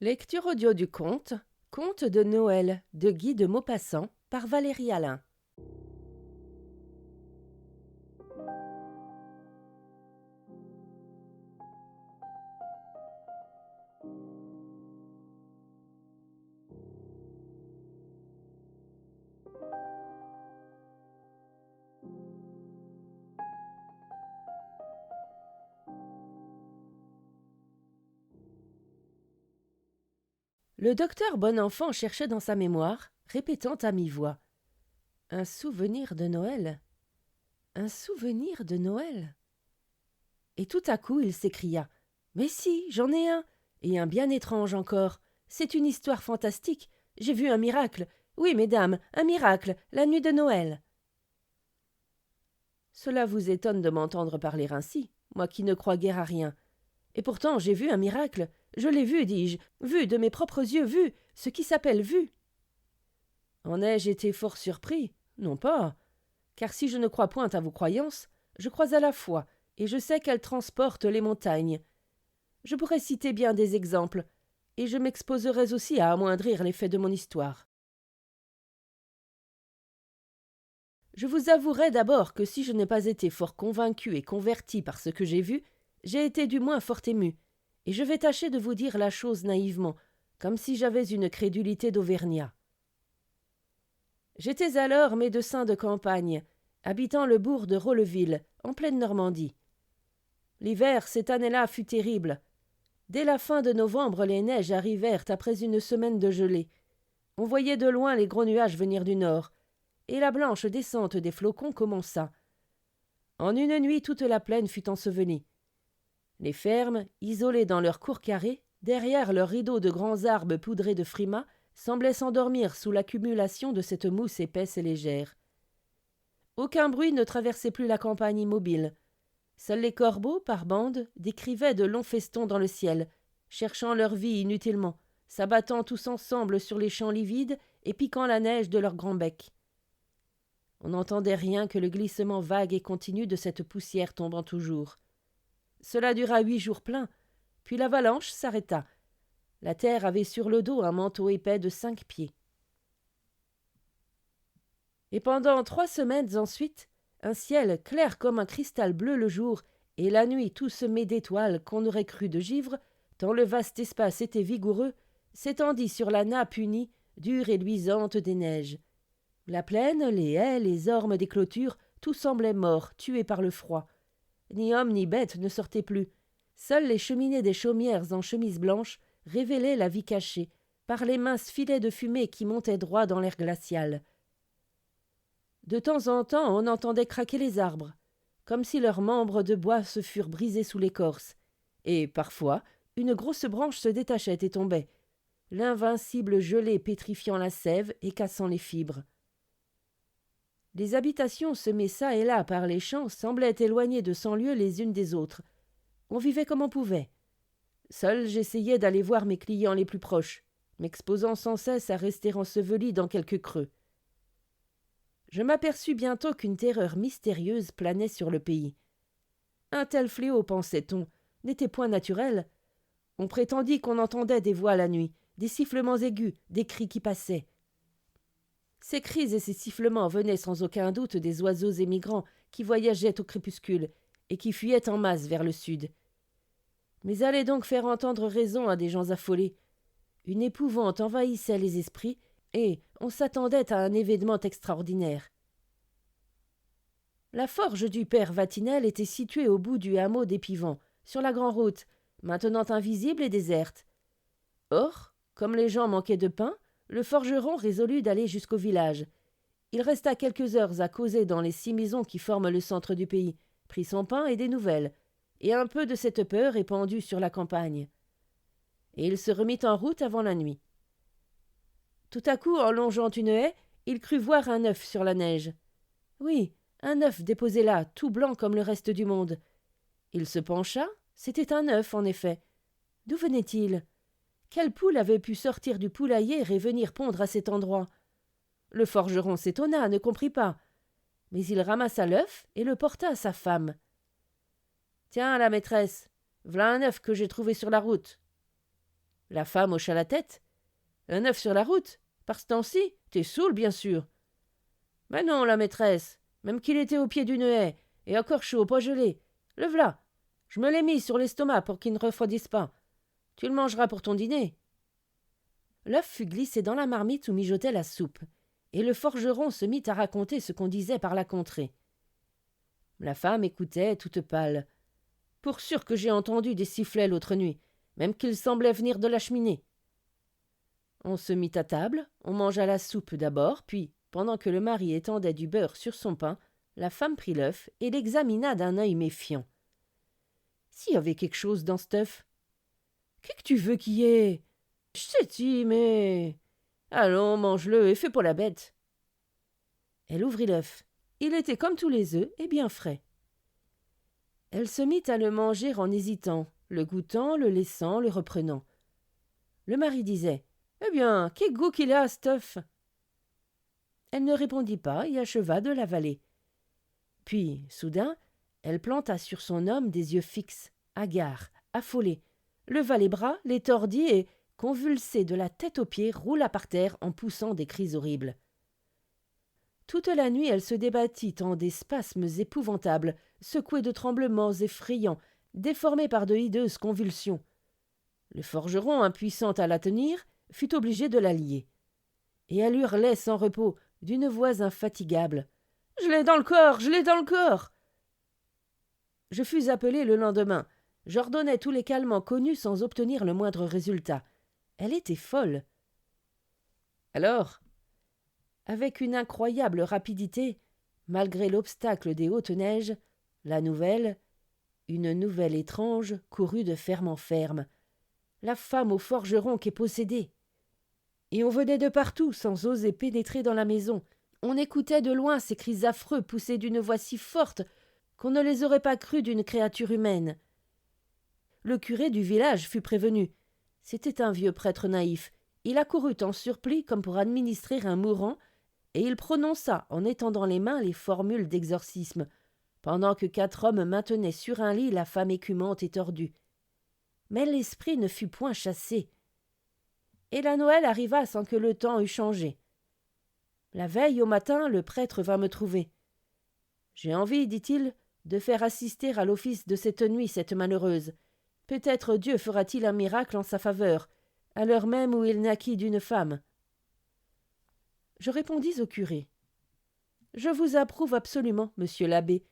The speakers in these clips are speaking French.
Lecture audio du conte Conte de Noël de Guy de Maupassant par Valérie Alain. Le docteur Bonenfant cherchait dans sa mémoire, répétant à mi-voix. Un souvenir de Noël. Un souvenir de Noël. Et tout à coup il s'écria. Mais si, j'en ai un, et un bien étrange encore. C'est une histoire fantastique. J'ai vu un miracle. Oui, mesdames, un miracle, la nuit de Noël. Cela vous étonne de m'entendre parler ainsi, moi qui ne crois guère à rien. Et pourtant j'ai vu un miracle. Je l'ai vu, dis-je, vu de mes propres yeux, vu, ce qui s'appelle vu. En ai-je été fort surpris? Non pas. Car si je ne crois point à vos croyances, je crois à la foi, et je sais qu'elle transporte les montagnes. Je pourrais citer bien des exemples, et je m'exposerais aussi à amoindrir l'effet de mon histoire. Je vous avouerai d'abord que si je n'ai pas été fort convaincu et converti par ce que j'ai vu, j'ai été du moins fort ému, et je vais tâcher de vous dire la chose naïvement, comme si j'avais une crédulité d'Auvergnat. J'étais alors médecin de campagne, habitant le bourg de Rolleville, en pleine Normandie. L'hiver, cette année-là, fut terrible. Dès la fin de novembre, les neiges arrivèrent après une semaine de gelée. On voyait de loin les gros nuages venir du nord, et la blanche descente des flocons commença. En une nuit, toute la plaine fut ensevelie. Les fermes, isolées dans leurs cours carrés, derrière leurs rideaux de grands arbres poudrés de frimas, semblaient s'endormir sous l'accumulation de cette mousse épaisse et légère. Aucun bruit ne traversait plus la campagne immobile. Seuls les corbeaux, par bandes, décrivaient de longs festons dans le ciel, cherchant leur vie inutilement, s'abattant tous ensemble sur les champs livides et piquant la neige de leurs grands becs. On n'entendait rien que le glissement vague et continu de cette poussière tombant toujours. Cela dura 8 jours pleins, puis l'avalanche s'arrêta. La terre avait sur le dos un manteau épais de 5 pieds. Et pendant 3 semaines ensuite, un ciel clair comme un cristal bleu le jour, et la nuit tout semé d'étoiles qu'on aurait cru de givre, tant le vaste espace était vigoureux, s'étendit sur la nappe unie, dure et luisante des neiges. La plaine, les haies, les ormes des clôtures, tout semblait mort, tué par le froid. Ni homme ni bête ne sortaient plus. Seules les cheminées des chaumières en chemise blanche révélaient la vie cachée, par les minces filets de fumée qui montaient droit dans l'air glacial. De temps en temps, on entendait craquer les arbres, comme si leurs membres de bois se furent brisés sous l'écorce, et, parfois, une grosse branche se détachait et tombait, l'invincible gelée pétrifiant la sève et cassant les fibres. Les habitations semées çà et là par les champs semblaient éloignées de 100 lieues les unes des autres. On vivait comme on pouvait. Seul j'essayais d'aller voir mes clients les plus proches, m'exposant sans cesse à rester enseveli dans quelques creux. Je m'aperçus bientôt qu'une terreur mystérieuse planait sur le pays. Un tel fléau, pensait-on, n'était point naturel. On prétendit qu'on entendait des voix la nuit, des sifflements aigus, des cris qui passaient. Ces cris et ces sifflements venaient sans aucun doute des oiseaux émigrants qui voyageaient au crépuscule et qui fuyaient en masse vers le sud. Mais allez donc faire entendre raison à des gens affolés. Une épouvante envahissait les esprits et on s'attendait à un événement extraordinaire. La forge du père Vatinel était située au bout du hameau d'Épivant, sur la grande route, maintenant invisible et déserte. Or, comme les gens manquaient de pain, le forgeron résolut d'aller jusqu'au village. Il resta quelques heures à causer dans les 6 maisons qui forment le centre du pays, prit son pain et des nouvelles, et un peu de cette peur répandue sur la campagne. Et il se remit en route avant la nuit. Tout à coup, en longeant une haie, il crut voir un œuf sur la neige. Oui, un œuf déposé là, tout blanc comme le reste du monde. Il se pencha, c'était un œuf en effet. D'où venait-il? Quelle poule avait pu sortir du poulailler et venir pondre à cet endroit? Le forgeron s'étonna, ne comprit pas. Mais il ramassa l'œuf et le porta à sa femme. « Tiens, la maîtresse, v'là un œuf que j'ai trouvé sur la route. » La femme hocha la tête. Un œuf sur la route? Par ce temps-ci? T'es saoul, bien sûr. Mais non, la maîtresse, même qu'il était au pied d'une haie, et encore chaud, pas gelé. Le v'là. Je me l'ai mis sur l'estomac pour qu'il ne refroidisse pas. Tu le mangeras pour ton dîner. L'œuf fut glissé dans la marmite où mijotait la soupe, et le forgeron se mit à raconter ce qu'on disait par la contrée. La femme écoutait, toute pâle. Pour sûr que j'ai entendu des sifflets l'autre nuit, même qu'ils semblaient venir de la cheminée. On se mit à table, on mangea la soupe d'abord, puis, pendant que le mari étendait du beurre sur son pain, la femme prit l'œuf et l'examina d'un œil méfiant. S'il y avait quelque chose dans cet œuf. Qu'est-ce que tu veux qu'il y ait? Je sais-tu, mais. Allons, mange-le et fais pas la bête. Elle ouvrit l'œuf. Il était comme tous les œufs et bien frais. Elle se mit à le manger en hésitant, le goûtant, le laissant, le reprenant. Le mari disait: Eh bien, quel goût qu'il a, cet œuf! Elle ne répondit pas et acheva de l'avaler. Puis, soudain, elle planta sur son homme des yeux fixes, hagards, affolés, leva les bras, les tordit et, convulsée de la tête aux pieds, roula par terre en poussant des cris horribles. Toute la nuit, elle se débattit en des spasmes épouvantables, secouée de tremblements effrayants, déformée par de hideuses convulsions. Le forgeron, impuissant à la tenir, fut obligé de la lier. Et elle hurlait sans repos, d'une voix infatigable: « Je l'ai dans le corps! Je l'ai dans le corps !» Je fus appelé le lendemain. J'ordonnai tous les calmants connus sans obtenir le moindre résultat. Elle était folle. Alors, avec une incroyable rapidité, malgré l'obstacle des hautes neiges, la nouvelle, une nouvelle étrange, courut de ferme en ferme. La femme au forgeron qu'est possédée. Et on venait de partout sans oser pénétrer dans la maison. On écoutait de loin ces cris affreux poussés d'une voix si forte qu'on ne les aurait pas crus d'une créature humaine. Le curé du village fut prévenu. C'était un vieux prêtre naïf. Il accourut en surplis comme pour administrer un mourant, et il prononça, en étendant les mains, les formules d'exorcisme, pendant que 4 hommes maintenaient sur un lit la femme écumante et tordue. Mais l'esprit ne fut point chassé. Et la Noël arriva sans que le temps eût changé. La veille au matin, le prêtre vint me trouver. « J'ai envie, dit-il, de faire assister à l'office de cette nuit cette malheureuse. Peut-être Dieu fera-t-il un miracle en sa faveur, à l'heure même où il naquit d'une femme. » Je répondis au curé: « Je vous approuve absolument, monsieur l'abbé.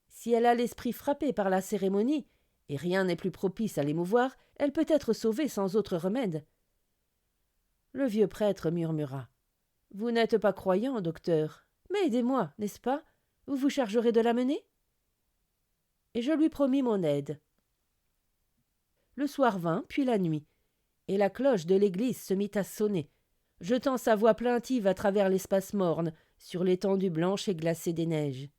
Si elle a l'esprit frappé par la cérémonie, et rien n'est plus propice à l'émouvoir, elle peut être sauvée sans autre remède. » Le vieux prêtre murmura: « Vous n'êtes pas croyant, docteur, mais aidez-moi, n'est-ce pas? Vous vous chargerez de la mener ?» Et je lui promis mon aide. Le soir vint, puis la nuit, et la cloche de l'église se mit à sonner, jetant sa voix plaintive à travers l'espace morne, sur l'étendue blanche et glacée des neiges.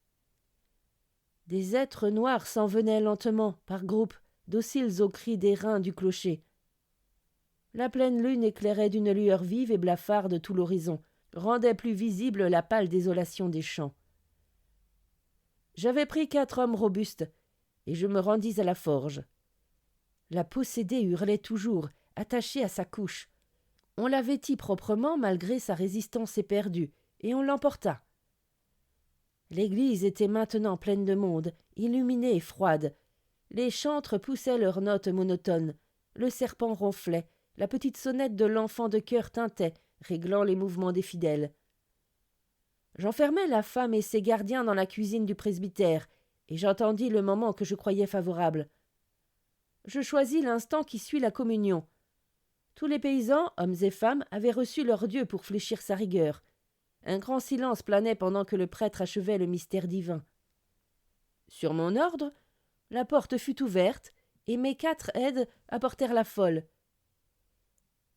Des êtres noirs s'en venaient lentement, par groupes, dociles aux cris des reins du clocher. La pleine lune éclairait d'une lueur vive et blafarde tout l'horizon, rendait plus visible la pâle désolation des champs. J'avais pris 4 hommes robustes, et je me rendis à la forge. La possédée hurlait toujours, attachée à sa couche. On la vêtit proprement malgré sa résistance éperdue, et on l'emporta. L'église était maintenant pleine de monde, illuminée et froide. Les chantres poussaient leurs notes monotones, le serpent ronflait, la petite sonnette de l'enfant de chœur tintait, réglant les mouvements des fidèles. J'enfermai la femme et ses gardiens dans la cuisine du presbytère, et j'attendis le moment que je croyais favorable. Je choisis l'instant qui suit la communion. Tous les paysans, hommes et femmes, avaient reçu leur Dieu pour fléchir sa rigueur. Un grand silence planait pendant que le prêtre achevait le mystère divin. Sur mon ordre, la porte fut ouverte, et mes 4 aides apportèrent la folle.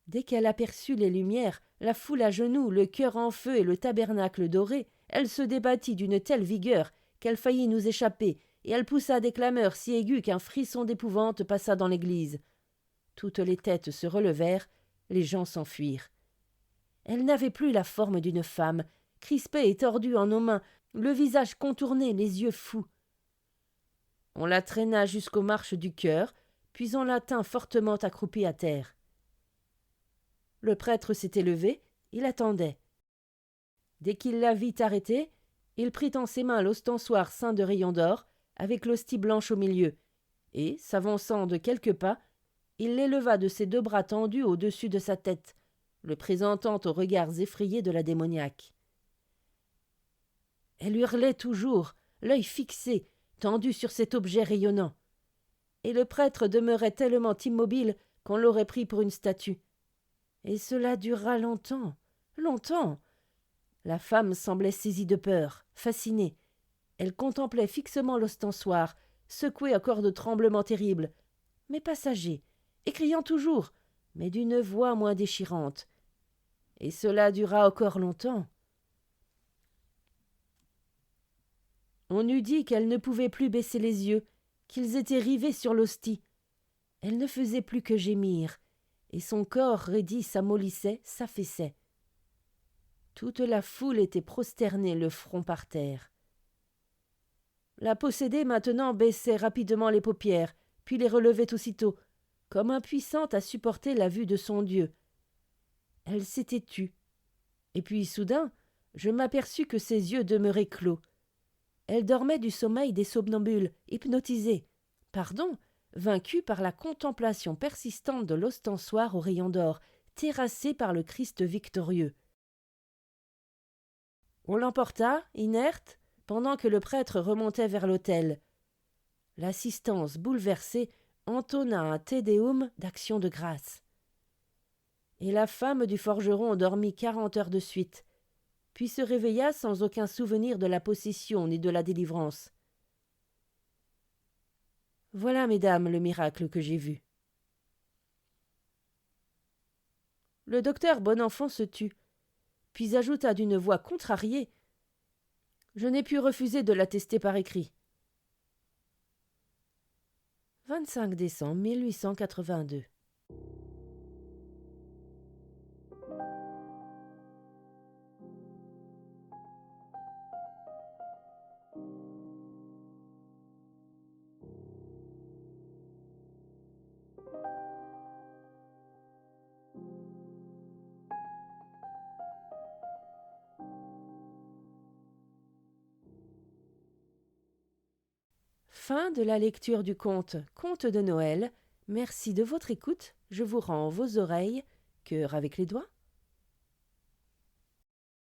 Dès qu'elle aperçut les lumières, la foule à genoux, le cœur en feu et le tabernacle doré, elle se débattit d'une telle vigueur qu'elle faillit nous échapper, et elle poussa des clameurs si aiguës qu'un frisson d'épouvante passa dans l'église. Toutes les têtes se relevèrent, les gens s'enfuirent. Elle n'avait plus la forme d'une femme, crispée et tordue en nos mains, le visage contourné, les yeux fous. On la traîna jusqu'aux marches du chœur, puis on la tint fortement accroupie à terre. Le prêtre s'était levé, il attendait. Dès qu'il la vit arrêter, il prit en ses mains l'ostensoir ceint de rayons d'or, avec l'hostie blanche au milieu, et, s'avançant de quelques pas, il l'éleva de ses 2 bras tendus au-dessus de sa tête, le présentant aux regards effrayés de la démoniaque. Elle hurlait toujours, l'œil fixé, tendu sur cet objet rayonnant. Et le prêtre demeurait tellement immobile qu'on l'aurait pris pour une statue. Et cela dura longtemps, longtemps. La femme semblait saisie de peur, fascinée. Elle contemplait fixement l'ostensoir, secouée encore de tremblements terribles, mais passager, et criant toujours, mais d'une voix moins déchirante. Et cela dura encore longtemps. On eût dit qu'elle ne pouvait plus baisser les yeux, qu'ils étaient rivés sur l'hostie. Elle ne faisait plus que gémir, et son corps raidi s'amollissait, s'affaissait. Toute la foule était prosternée, le front par terre. La possédée maintenant baissait rapidement les paupières, puis les relevait aussitôt, comme impuissante à supporter la vue de son Dieu. Elle s'était tue. Et puis, soudain, je m'aperçus que ses yeux demeuraient clos. Elle dormait du sommeil des somnambules, hypnotisée, vaincue par la contemplation persistante de l'ostensoir aux rayons d'or, terrassée par le Christ victorieux. On l'emporta, inerte, pendant que le prêtre remontait vers l'autel. L'assistance, bouleversée, entonna un Te Deum d'action de grâce. Et la femme du forgeron dormit 40 heures de suite, puis se réveilla sans aucun souvenir de la possession ni de la délivrance. Voilà, mesdames, le miracle que j'ai vu. Le docteur Bonenfant se tut, puis ajouta d'une voix contrariée: Je n'ai pu refuser de l'attester par écrit. 25 décembre 1882. Fin de la lecture du conte Conte de Noël. Merci de votre écoute. Je vous rends vos oreilles, cœur avec les doigts.